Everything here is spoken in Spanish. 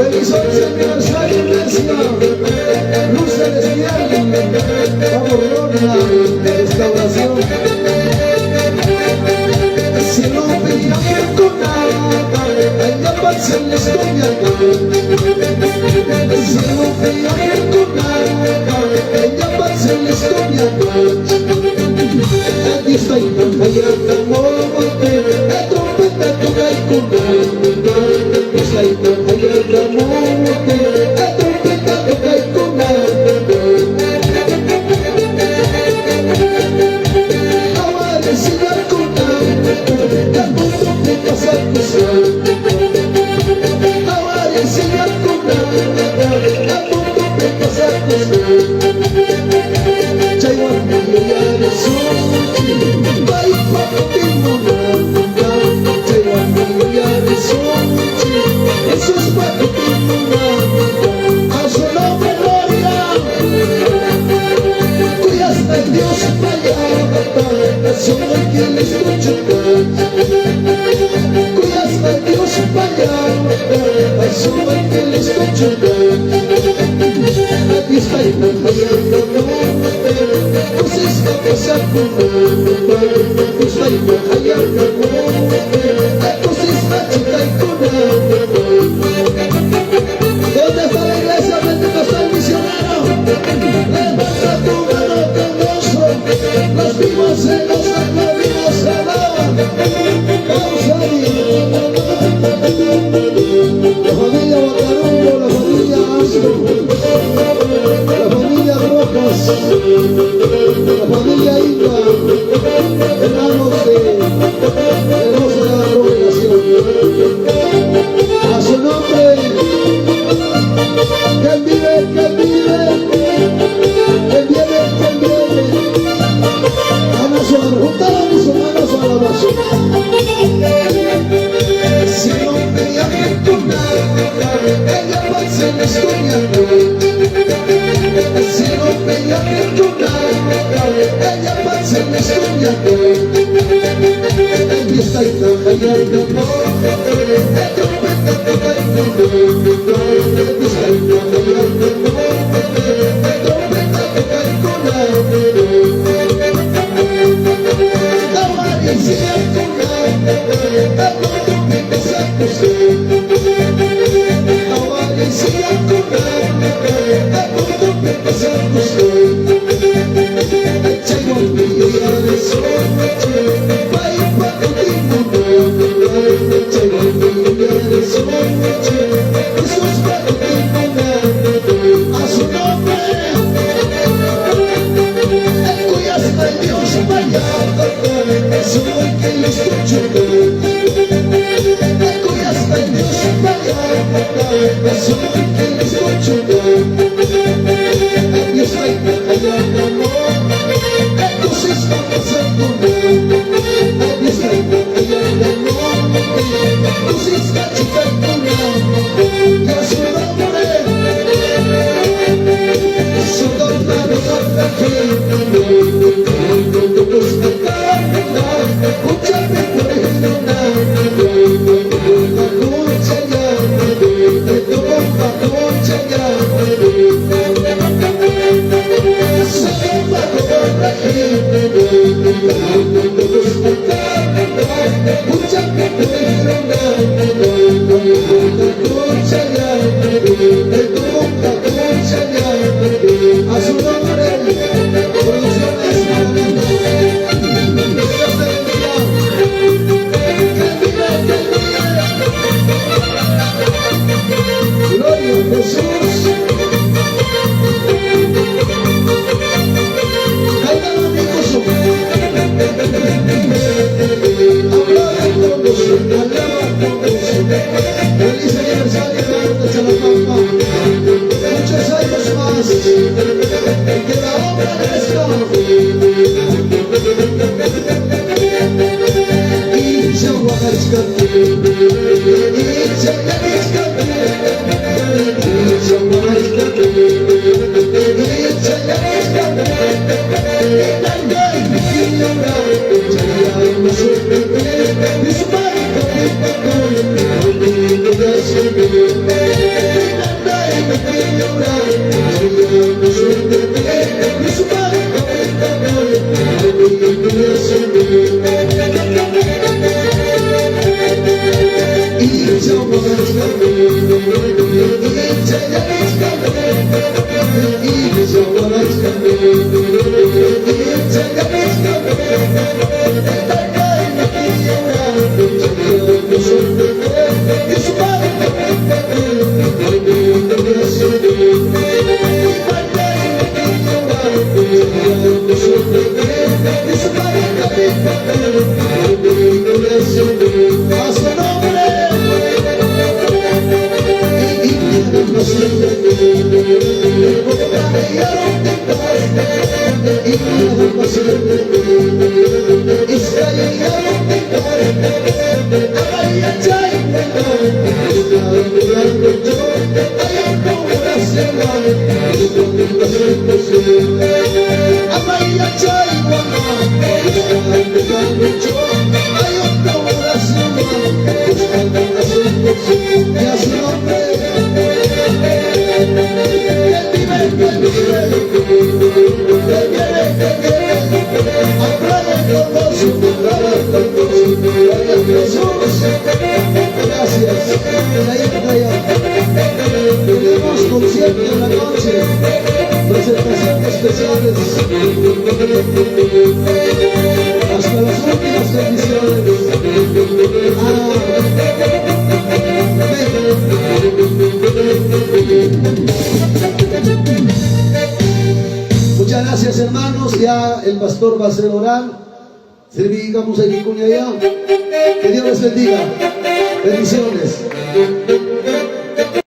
Feliz 11 aniversario, Iglesia. Luz celestial. Vamos, Ronda, de restauración. Si no viaje con nada, allá pasa la historia. Si no viaje con nada, allá pasa la historia. Aquí está y no falla amor, la trompeta toca y con nada. Está y no falla amor, la trompeta toca y con nada. Solo quien le escucha cuidas a Dios para solo quien le escucha aquí está y no fallando entonces no pasa con aquí está y no fallando entonces la chica y con ¿dónde está la iglesia? ¿Dónde está el misionero? Levanta tu mano con gozo, los vivos se los vivos alaban. Vamos a ir. La familia Bacarumbo, la familia Astro, la familia Rojas, la familia Inca, hermanos de la congregación. A su nombre, que vive, que vive, que vive, que vive. Vamos a juntar a mis hermanos a la base. Si no me viaje con nada, ella pasa en la historia. Si no me viaje con nada, ella pasa en la historia. Aquí está y trabaja y hay amor, la trompeta toca y no. Aquí está y trabaja y hay amor, la trompeta toca y con. This Tenemos concierto en la noche, presentaciones especiales, hasta las últimas condiciones. Muchas gracias, hermanos. Ya el pastor va a hacer orar. Servíamos aquí con ella. Que Dios les bendiga. Bendiciones.